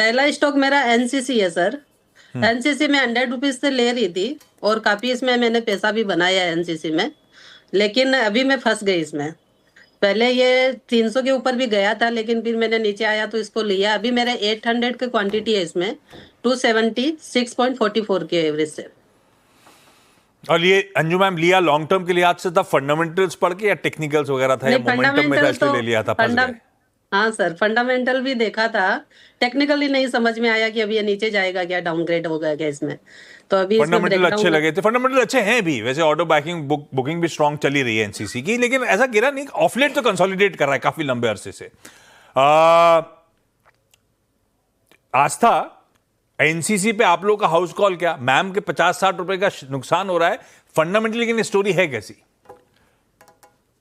पहला स्टॉक मेरा एनसीसी है सर। एनसीसी में 100 रुपीज से ले रही थी और काफी इसमें मैंने पैसा भी बनाया है एनसीसी में। लेकिन अभी मैं फंस गई इसमें। पहले ये 300 के ऊपर भी गया था, लेकिन फिर मैंने नीचे आया तो इसको लिया। अभी मेरे 800 की क्वांटिटी है इसमें, 276.44 के एवरेज से। और ये अंजू मैम लिया लॉन्ग टर्म के लिहाज से था, फंडामेंटल्स पढ़ के या टेक्निकल्स वगैरह था, या मोमेंटम में था इसलिए ले लिया था, फंस गए? हाँ सर, फंडामेंटल भी देखा था, टेक्निकली नहीं समझ में आया कि अभी ये नीचे जाएगा क्या, डाउनग्रेड होगा क्या इसमें। तो अभी इसमें फंडामेंटल अच्छे लगे थे, फंडामेंटल अच्छे हैं भी वैसे। ऑर्डर बैकिंग बुकिंग भी स्ट्रांग चली रही है एनसीसी की, लेकिन ऐसा गिरा नहीं। ऑफ लेट तो कंसोलिडेट कर रहा है काफी लंबे अरसे से। आस्था, एनसीसी पे आप लोग का हाउस कॉल क्या? मैम के 50-60 रुपए का नुकसान हो रहा है, फंडामेंटली लेकिन स्टोरी है कैसी?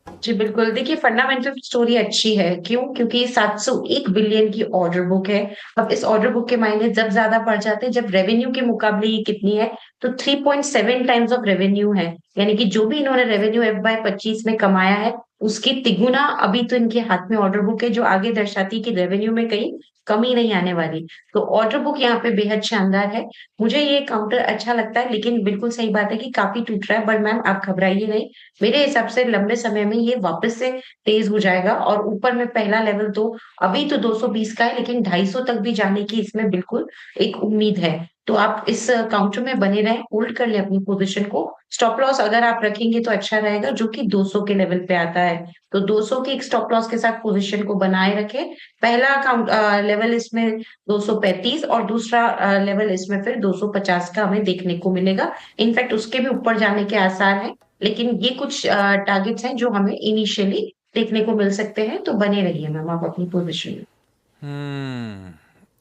जी बिल्कुल, देखिए फंडामेंटल स्टोरी अच्छी है। क्यों? क्योंकि 701 बिलियन की ऑर्डर बुक है। अब इस ऑर्डर बुक के मायने जब ज्यादा बढ़ जाते हैं, जब रेवेन्यू के मुकाबले ये कितनी है, तो 3.7 टाइम्स ऑफ रेवेन्यू है। यानी कि जो भी इन्होंने रेवेन्यू FY25 में कमाया है, उसकी तिगुना अभी तो इनके हाथ में ऑर्डर बुक है, जो आगे दर्शाती है कि रेवेन्यू में कहीं कमी नहीं आने वाली। तो ऑर्डर बुक यहाँ पे बेहद शानदार है। मुझे ये काउंटर अच्छा लगता है, लेकिन बिल्कुल सही बात है कि काफी टूट रहा है। बट मैम आप घबराइए नहीं, मेरे हिसाब से लंबे समय में ये वापस से तेज हो जाएगा। और ऊपर में पहला लेवल तो अभी तो 220 का है, लेकिन 250 तक भी जाने की इसमें बिल्कुल एक उम्मीद है। तो आप इस काउंटर में बने रहें, होल्ड कर ले अपनी पोजीशन को। स्टॉप लॉस अगर आप रखेंगे तो अच्छा रहेगा, जो कि 200 के लेवल पे आता है। तो 200 के एक स्टॉप लॉस के साथ पोजीशन को बनाए रखें। पहला काउंट लेवल इसमें 235 और दूसरा लेवल इसमें फिर 250 का हमें देखने को मिलेगा। इनफैक्ट उसके भी ऊपर जाने के आसार हैं, लेकिन ये कुछ टारगेट्स हैं जो हमें इनिशियली देखने को मिल सकते हैं। तो बने रहिए मैम आप अपनी पोजीशन में।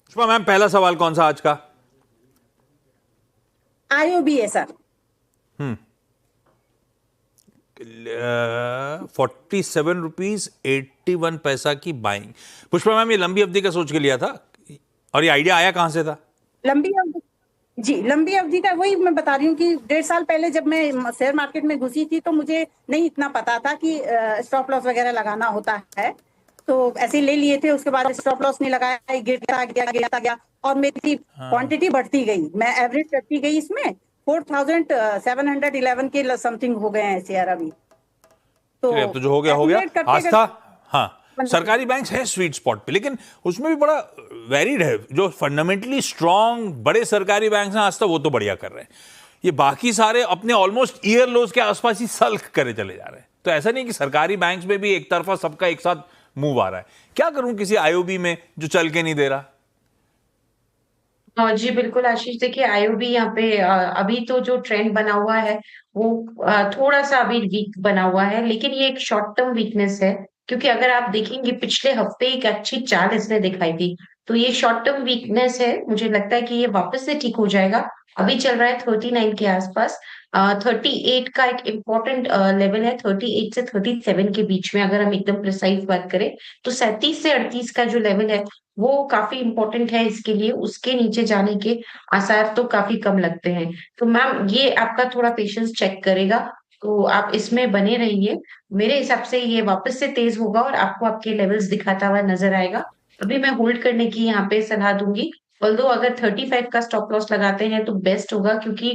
पुष्पा मैम, पहला सवाल कौन सा आज का? आईओबी है सर। 47.81 की बाइंग। पुष्पा मैम, ये लंबी अवधि का सोच के लिया था, और ये आइडिया आया कहां से था? लंबी अवधि, जी लंबी अवधि का वही मैं बता रही हूँ कि 1.5 साल पहले जब मैं शेयर मार्केट में घुसी थी, तो मुझे नहीं इतना पता था कि स्टॉप लॉस वगैरह लगाना होता है। तो ऐसे ही ले लिए थे, उसके बाद स्टॉप लॉस नहीं लगाया, गिरता गया और मेरी क्वांटिटी बढ़ती गई। मैं एवरेज करती गई, इसमें 4711 के समथिंग हो गए हैं शेयर अभी। तो जो हो गया हो गया। आस्था, हाँ, सरकारी बैंक्स है स्वीट स्पॉट पे, लेकिन उसमें भी बड़ा वेरिड है। जो फंडामेंटली स्ट्रांग बड़े सरकारी बैंक्स हैं आस्था, वो तो बढ़िया कर रहे हैं। ये बाकी सारे अपने ऑलमोस्ट ईयर लोज के आसपास ही सल्क करे चले जा रहे हैं। तो ऐसा नहीं कि सरकारी बैंक्स में भी एक तरफा सबका एक साथ मूव आ रहा है। क्या करूं किसी आईओबी में जो चल के नहीं दे रहा? जी बिल्कुल आशीष, देखिए आईओबी यहाँ पे अभी तो जो ट्रेंड बना हुआ है वो थोड़ा सा अभी वीक बना हुआ है, लेकिन ये एक शॉर्ट टर्म वीकनेस है। क्योंकि अगर आप देखेंगे पिछले हफ्ते एक अच्छी चाल इसने दिखाई थी, तो ये शॉर्ट टर्म वीकनेस है। मुझे लगता है कि ये वापस से ठीक हो जाएगा। अभी चल रहा है 39 के आसपास। 38 का एक इम्पोर्टेंट लेवल है, 38 से 37 के बीच में अगर हम एकदम प्रिसाइज बात करें। तो 37 से 38 का जो लेवल है वो काफी इंपॉर्टेंट है इसके लिए। उसके नीचे जाने के आसार तो काफी कम लगते हैं। तो मैम ये आपका थोड़ा पेशेंस चेक करेगा, तो आप इसमें बने रहिए। मेरे हिसाब से ये वापस से तेज होगा और आपको आपके लेवल्स दिखाता हुआ नजर आएगा। अभी मैं होल्ड करने की यहाँ पे सलाह दूंगी। ऑल्दो अगर 35 का स्टॉप लॉस लगाते हैं तो बेस्ट होगा, क्योंकि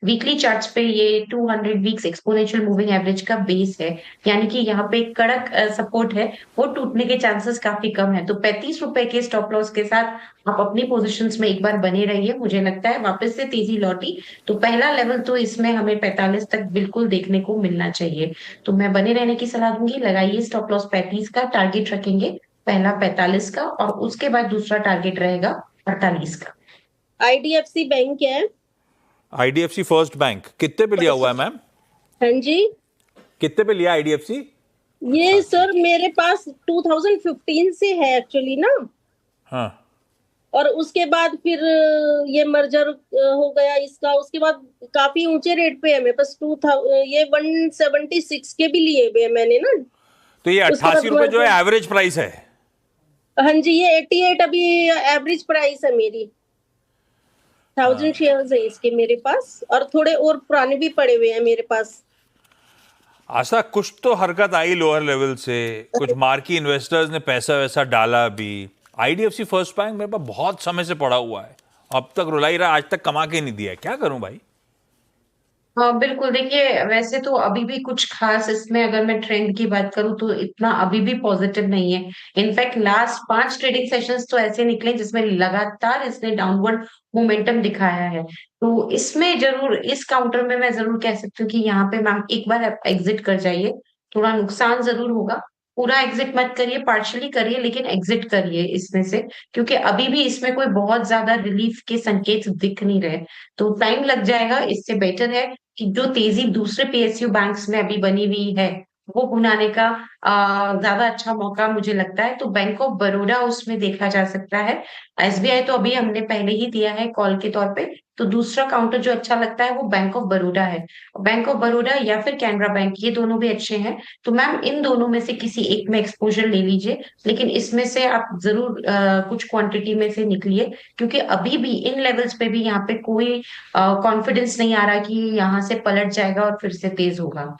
वीकली चार्ट्स पे ये 200 वीक्स एक्सपोनेंशियल मूविंग एवरेज का बेस है। यानी कि यहाँ पे कड़क सपोर्ट है, वो टूटने के चांसेस काफी कम है। तो 35 रुपए के स्टॉप लॉस के साथ आप अपनी पोजीशंस में एक बार बने रहिए। मुझे लगता है वापस से तेजी लौटी तो पहला लेवल तो इसमें हमें 45 तक बिल्कुल देखने को मिलना चाहिए। तो मैं बने रहने की सलाह दूंगी। लगाइए स्टॉप लॉस 35 का, टारगेट रखेंगे पहला 45 का और उसके बाद दूसरा टारगेट रहेगा 48 का। आईडीएफसी बैंक है। आईडीएफसी फर्स्ट बैंक कितने पे लिया हुआ है मैम? हाँ जी, कितने पे लिया आईडीएफसी? ये सर मेरे पास 2015 से है एक्चुअली ना। हाँ। और उसके बाद फिर ये मर्जर हो गया इसका, उसके बाद काफी ऊंचे रेट पे है मेरे पास। 176 के भी लिए हुए मैंने ना। तो ये 88 रुपए जो है एवरेज प्राइस है? हाँ जी, ये 88 अभी एवरेज प्राइस है मेरी। 1000 शेयर्स है इसके मेरे पास, और थोड़े और पुराने भी पड़े हुए हैं मेरे पास। आशा, कुछ तो हरकत आई लोअर लेवल से, कुछ मार्की इन्वेस्टर्स ने पैसा वैसा डाला भी, IDFC फर्स्ट बैंक मेरे पास बहुत समय से पड़ा हुआ है, अब तक रुलाई रहा, आज तक कमा के नहीं दिया है, क्या करूं भाई? हाँ बिल्कुल, देखिए वैसे तो अभी भी कुछ खास इसमें अगर मैं ट्रेंड की बात करूं तो इतना अभी भी पॉजिटिव नहीं है। इनफैक्ट लास्ट 5 ट्रेडिंग सेशंस तो ऐसे निकले जिसमें लगातार इसने डाउनवर्ड मोमेंटम दिखाया है। तो इसमें जरूर इस काउंटर में मैं जरूर कह सकती हूँ कि यहाँ पे मैम एक बार आप एग्जिट कर जाइए, थोड़ा नुकसान जरूर होगा। पूरा एग्जिट मत करिए, पार्शियली करिए, लेकिन एग्जिट करिए इसमें से, क्योंकि अभी भी इसमें कोई बहुत ज्यादा रिलीफ के संकेत दिख नहीं रहे। तो टाइम लग जाएगा, इससे बेटर है कि जो तेजी दूसरे PSU बैंक्स में अभी बनी हुई है वो भुनाने का ज्यादा अच्छा मौका मुझे लगता है। तो बैंक ऑफ बड़ौदा उसमें देखा जा सकता है। SBI तो अभी हमने पहले ही दिया है कॉल के तौर पे। तो दूसरा काउंटर जो अच्छा लगता है वो बैंक ऑफ बड़ौदा है। बैंक ऑफ बड़ौदा या फिर कैनरा बैंक, ये दोनों भी अच्छे हैं। तो मैम इन दोनों में से किसी एक में एक्सपोजर ले लीजिए, लेकिन इसमें से आप जरूर कुछ क्वांटिटी में से निकलिए, क्योंकि अभी भी इन लेवल्स पे भी यहाँ पे कोई कॉन्फिडेंस नहीं आ रहा कि यहाँ से पलट जाएगा और फिर से तेज होगा।